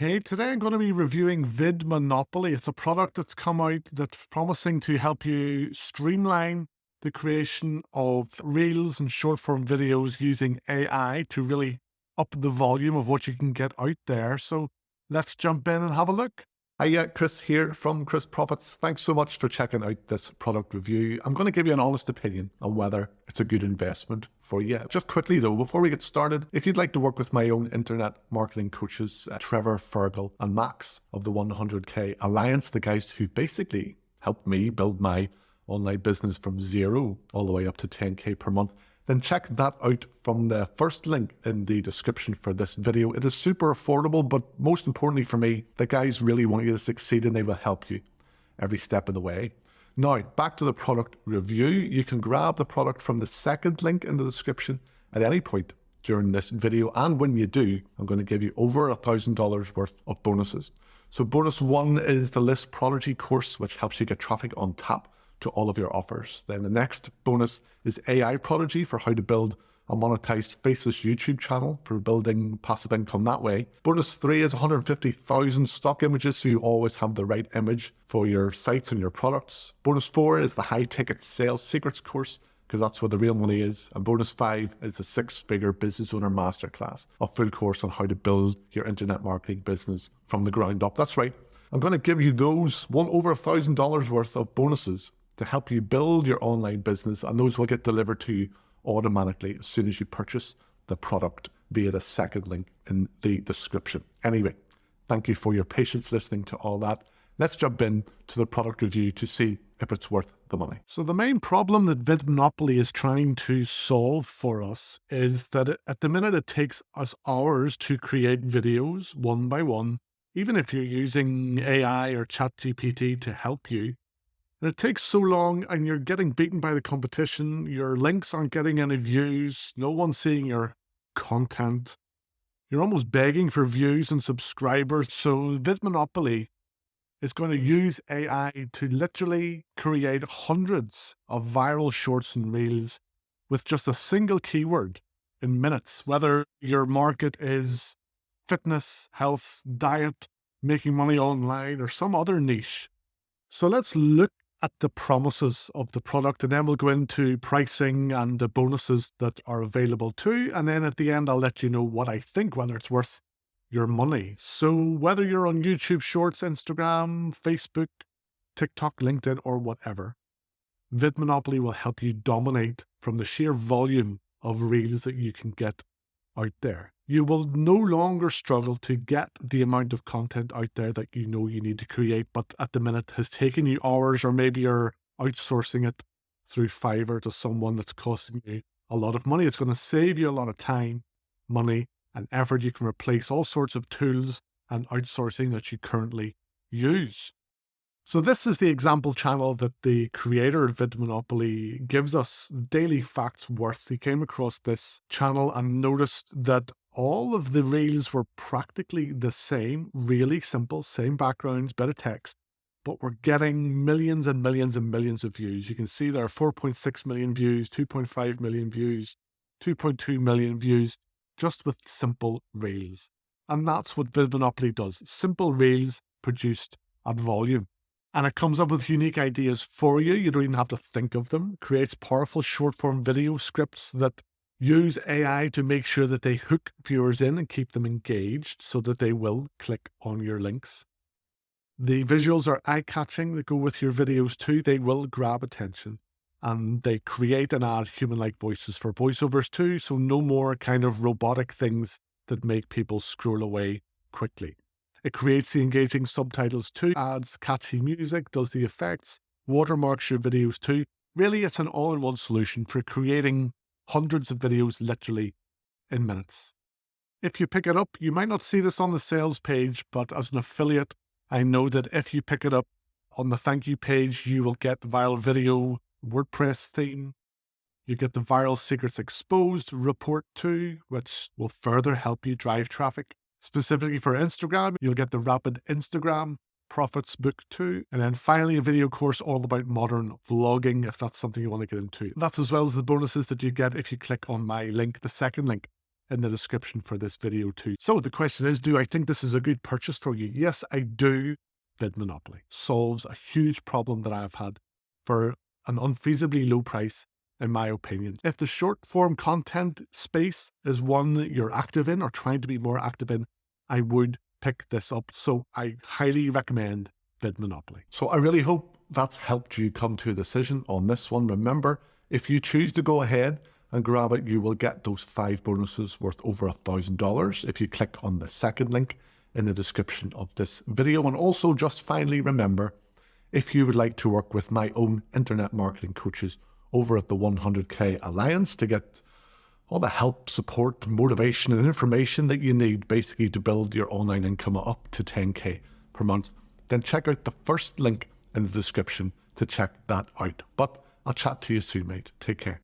Hey, today I'm going to be reviewing VidMonopoly. It's a product that's come out that's promising to help you streamline the creation of reels and short form videos using AI to really up the volume of what you can get out there. So let's jump in and have a look. Hiya, Chris here from Chris Profits. Thanks so much for checking out this product review. I'm going to give you an honest opinion on whether it's a good investment for you. Just quickly though, before we get started, if you'd like to work with my own internet marketing coaches, Trevor, Fergal and Max of the 100K Alliance, the guys who basically helped me build my online business from zero all the way up to 10K per month, then check that out from the first link in the description for this video. It is super affordable, but most importantly for me, the guys really want you to succeed and they will help you every step of the way. Now, back to the product review. You can grab the product from the second link in the description at any point during this video. And when you do, I'm going to give you over $1,000 worth of bonuses. So bonus one is the List Prodigy course, which helps you get traffic on tap to all of your offers. Then the next bonus is AI Prodigy for how to build a monetized faceless YouTube channel for building passive income that way. Bonus three is 150,000 stock images, so you always have the right image for your sites and your products. Bonus four is the high ticket sales secrets course, because that's where the real money is. And bonus five is the 6-figure business owner masterclass, a full course on how to build your internet marketing business from the ground up. That's right. I'm going to give you those over $1,000 worth of bonuses to help you build your online business, and those will get delivered to you automatically as soon as you purchase the product via the second link in the description. Anyway, thank you for your patience listening to all that. Let's jump in to the product review to see if it's worth the money. So the main problem that VidMonopoly is trying to solve for us is that at the minute it takes us hours to create videos one by one, even if you're using AI or ChatGPT to help you. And it takes so long and you're getting beaten by the competition. Your links aren't getting any views. No one's seeing your content. You're almost begging for views and subscribers. So VidMonopoly is going to use AI to literally create hundreds of viral shorts and reels with just a single keyword in minutes, whether your market is fitness, health, diet, making money online, or some other niche. So let's look at the promises of the product, and then we'll go into pricing and the bonuses that are available too. And then at the end, I'll let you know what I think, whether it's worth your money. So whether you're on YouTube Shorts, Instagram, Facebook, TikTok, LinkedIn, or whatever, VidMonopoly will help you dominate from the sheer volume of reels that you can get out there. You will no longer struggle to get the amount of content out there that you know you need to create, but at the minute has taken you hours, or maybe you're outsourcing it through Fiverr to someone that's costing you a lot of money. It's going to save you a lot of time, money, and effort. You can replace all sorts of tools and outsourcing that you currently use. So this is the example channel that the creator of VidMonopoly gives us daily facts worth. He came across this channel and noticed that all of the reels were practically the same, really simple, same backgrounds, bit of text, but we're getting millions and millions and millions of views. You can see there are 4.6 million views, 2.5 million views, 2.2 million views, just with simple reels. And that's what VidMonopoly does. Simple reels produced at volume. And it comes up with unique ideas for you. You don't even have to think of them. It creates powerful short-form video scripts that use AI to make sure that they hook viewers in and keep them engaged so that they will click on your links. The visuals are eye-catching. They go with your videos too. They will grab attention. And they create and add human-like voices for voiceovers too. So no more kind of robotic things that make people scroll away quickly. It creates the engaging subtitles too, adds catchy music, does the effects, watermarks your videos too. Really, it's an all-in-one solution for creating hundreds of videos literally in minutes. If you pick it up, you might not see this on the sales page, but as an affiliate, I know that if you pick it up on the thank you page, you will get the viral video WordPress theme. You get the viral secrets exposed report too, which will further help you drive traffic. Specifically for Instagram, you'll get the Rapid Instagram Profits book too. And then finally, a video course all about modern vlogging, if that's something you want to get into. That's as well as the bonuses that you get if you click on my link, the second link in the description for this video too. So the question is, do I think this is a good purchase for you? Yes, I do. VidMonopoly solves a huge problem that I've had for an unfeasibly low price, in my opinion. If the short form content space is one that you're active in or trying to be more active in, I would pick this up. So I highly recommend VidMonopoly. So I really hope that's helped you come to a decision on this one. Remember, if you choose to go ahead and grab it, you will get those 5 bonuses worth over $1,000 if you click on the second link in the description of this video. And also, just finally, remember, if you would like to work with my own internet marketing coaches over at the 100K Alliance to get all the help, support, motivation, and information that you need basically to build your online income up to 10K per month, then check out the first link in the description to check that out. But I'll chat to you soon, mate. Take care.